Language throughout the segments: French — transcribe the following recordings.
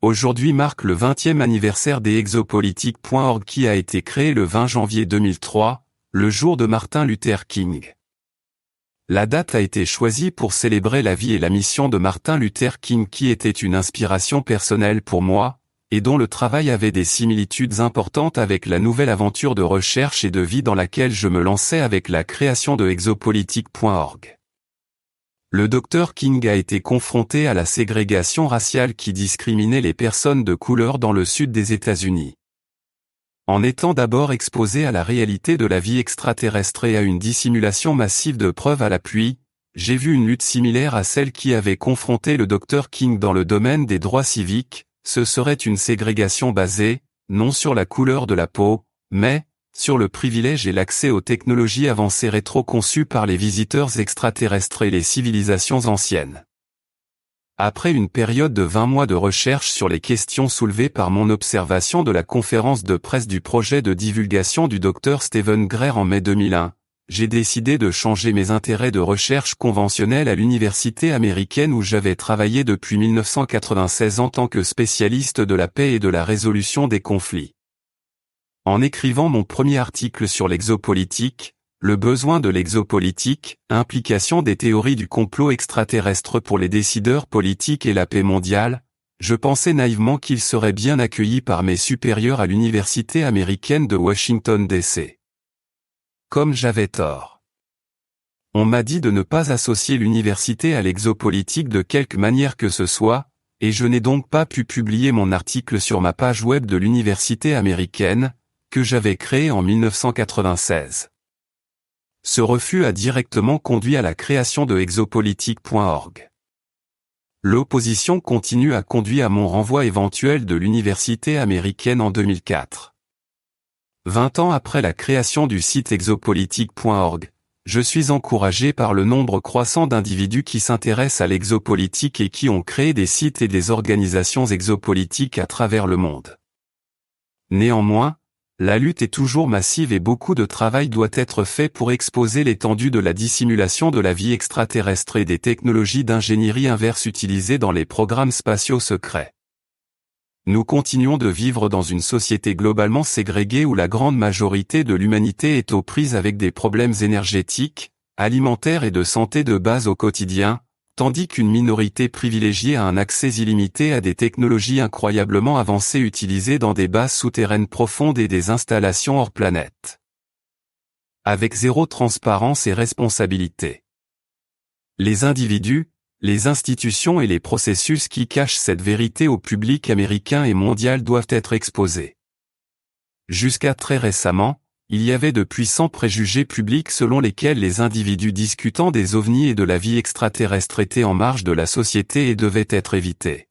Aujourd'hui marque le 20e anniversaire des exopolitiques.org qui a été créé le 20 janvier 2003, le jour de Martin Luther King. La date a été choisie pour célébrer la vie et la mission de Martin Luther King qui était une inspiration personnelle pour moi, et dont le travail avait des similitudes importantes avec la nouvelle aventure de recherche et de vie dans laquelle je me lançais avec la création de exopolitiques.org. Le Dr King a été confronté à la ségrégation raciale qui discriminait les personnes de couleur dans le sud des États-Unis. En étant d'abord exposé à la réalité de la vie extraterrestre et à une dissimulation massive de preuves à l'appui, j'ai vu une lutte similaire à celle qui avait confronté le Dr King dans le domaine des droits civiques. Ce serait une ségrégation basée, non sur la couleur de la peau, mais sur le privilège et l'accès aux technologies avancées rétro-conçues par les visiteurs extraterrestres et les civilisations anciennes. Après une période de 20 mois de recherche sur les questions soulevées par mon observation de la conférence de presse du projet de divulgation du Dr Stephen Greer en mai 2001, j'ai décidé de changer mes intérêts de recherche conventionnels à l'université américaine où j'avais travaillé depuis 1996 en tant que spécialiste de la paix et de la résolution des conflits. En écrivant mon premier article sur l'exopolitique, le besoin de l'exopolitique, implication des théories du complot extraterrestre pour les décideurs politiques et la paix mondiale, je pensais naïvement qu'il serait bien accueilli par mes supérieurs à l'université américaine de Washington DC. Comme j'avais tort. On m'a dit de ne pas associer l'université à l'exopolitique de quelque manière que ce soit, et je n'ai donc pas pu publier mon article sur ma page web de l'université américaine, que j'avais créée en 1996. Ce refus a directement conduit à la création de exopolitique.org. L'opposition continue a conduit à mon renvoi éventuel de l'université américaine en 2004. 20 ans après la création du site exopolitique.org, je suis encouragé par le nombre croissant d'individus qui s'intéressent à l'exopolitique et qui ont créé des sites et des organisations exopolitiques à travers le monde. Néanmoins, la lutte est toujours massive et beaucoup de travail doit être fait pour exposer l'étendue de la dissimulation de la vie extraterrestre et des technologies d'ingénierie inverse utilisées dans les programmes spatiaux secrets. Nous continuons de vivre dans une société globalement ségrégée où la grande majorité de l'humanité est aux prises avec des problèmes énergétiques, alimentaires et de santé de base au quotidien, tandis qu'une minorité privilégiée a un accès illimité à des technologies incroyablement avancées utilisées dans des bases souterraines profondes et des installations hors planète. Avec zéro transparence et responsabilité. Les individus, les institutions et les processus qui cachent cette vérité au public américain et mondial doivent être exposés. Jusqu'à très récemment, il y avait de puissants préjugés publics selon lesquels les individus discutant des ovnis et de la vie extraterrestre étaient en marge de la société et devaient être évités.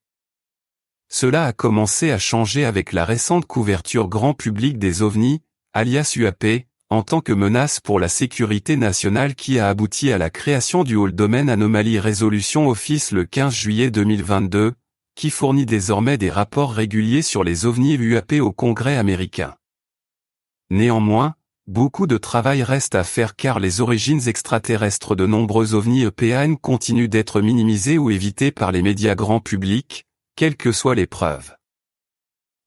Cela a commencé à changer avec la récente couverture grand public des ovnis, alias UAP, en tant que menace pour la sécurité nationale qui a abouti à la création du Haut Domaine Anomaly Resolution Office le 15 juillet 2022, qui fournit désormais des rapports réguliers sur les ovnis UAP au Congrès américain. Néanmoins, beaucoup de travail reste à faire car les origines extraterrestres de nombreux ovnis EPAN continuent d'être minimisées ou évitées par les médias grand public, quelles que soient les preuves.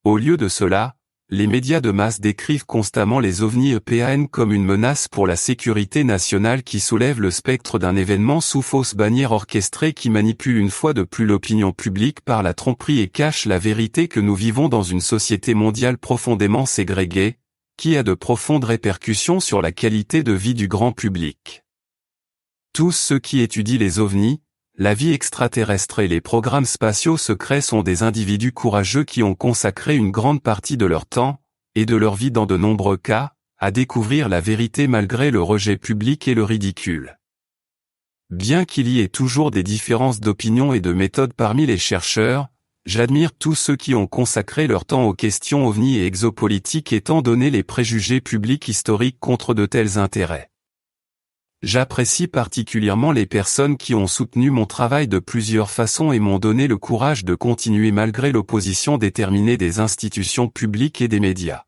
Au lieu de cela, les médias de masse décrivent constamment les ovnis EPAN comme une menace pour la sécurité nationale qui soulève le spectre d'un événement sous fausse bannière orchestrée qui manipule une fois de plus l'opinion publique par la tromperie et cache la vérité que nous vivons dans une société mondiale profondément ségrégée, qui a de profondes répercussions sur la qualité de vie du grand public. Tous ceux qui étudient les ovnis, la vie extraterrestre et les programmes spatiaux secrets sont des individus courageux qui ont consacré une grande partie de leur temps, et de leur vie dans de nombreux cas, à découvrir la vérité malgré le rejet public et le ridicule. Bien qu'il y ait toujours des différences d'opinion et de méthode parmi les chercheurs, j'admire tous ceux qui ont consacré leur temps aux questions ovnis et exopolitiques étant donné les préjugés publics historiques contre de tels intérêts. J'apprécie particulièrement les personnes qui ont soutenu mon travail de plusieurs façons et m'ont donné le courage de continuer malgré l'opposition déterminée des institutions publiques et des médias.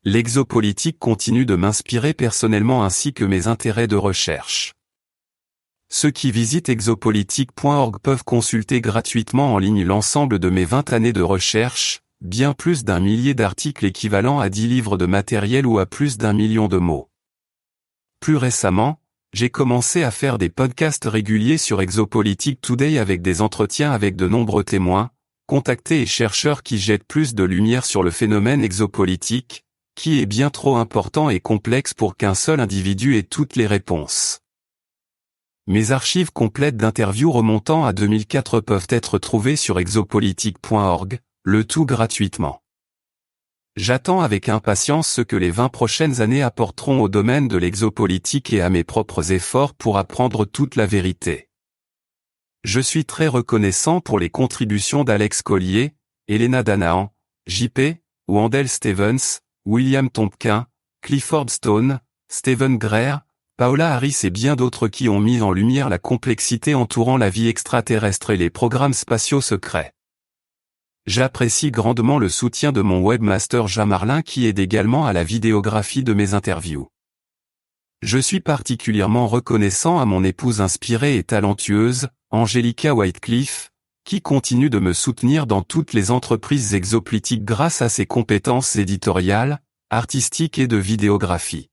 L'exopolitique continue de m'inspirer personnellement ainsi que mes intérêts de recherche. Ceux qui visitent exopolitique.org peuvent consulter gratuitement en ligne l'ensemble de mes 20 années de recherche, bien plus d'1 millier d'articles équivalents à 10 livres de matériel ou à plus d'1 million de mots. Plus récemment, j'ai commencé à faire des podcasts réguliers sur Exopolitique Today avec des entretiens avec de nombreux témoins, contactés et chercheurs qui jettent plus de lumière sur le phénomène exopolitique, qui est bien trop important et complexe pour qu'un seul individu ait toutes les réponses. Mes archives complètes d'interviews remontant à 2004 peuvent être trouvées sur exopolitique.org, le tout gratuitement. J'attends avec impatience ce que les 20 prochaines années apporteront au domaine de l'exopolitique et à mes propres efforts pour apprendre toute la vérité. Je suis très reconnaissant pour les contributions d'Alex Collier, Elena Danahan, JP, Wendell Stevens, William Tompkin, Clifford Stone, Stephen Greer, Paola Harris et bien d'autres qui ont mis en lumière la complexité entourant la vie extraterrestre et les programmes spatiaux secrets. J'apprécie grandement le soutien de mon webmaster Jamarlin qui aide également à la vidéographie de mes interviews. Je suis particulièrement reconnaissant à mon épouse inspirée et talentueuse, Angelica Whitecliffe, qui continue de me soutenir dans toutes les entreprises exopolitiques grâce à ses compétences éditoriales, artistiques et de vidéographie.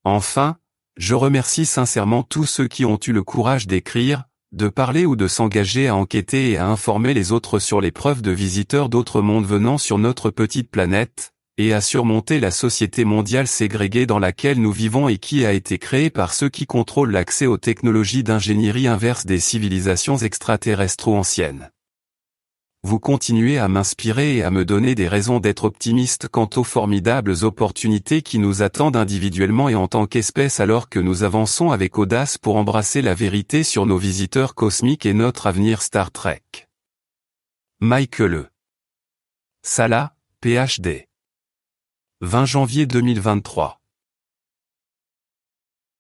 Enfin, je remercie sincèrement tous ceux qui ont eu le courage d'écrire, de parler ou de s'engager à enquêter et à informer les autres sur les preuves de visiteurs d'autres mondes venant sur notre petite planète, et à surmonter la société mondiale ségrégée dans laquelle nous vivons et qui a été créée par ceux qui contrôlent l'accès aux technologies d'ingénierie inverse des civilisations extraterrestres ou anciennes. Vous continuez à m'inspirer et à me donner des raisons d'être optimiste quant aux formidables opportunités qui nous attendent individuellement et en tant qu'espèce alors que nous avançons avec audace pour embrasser la vérité sur nos visiteurs cosmiques et notre avenir Star Trek. Michael Salla, PhD. 20 janvier 2023.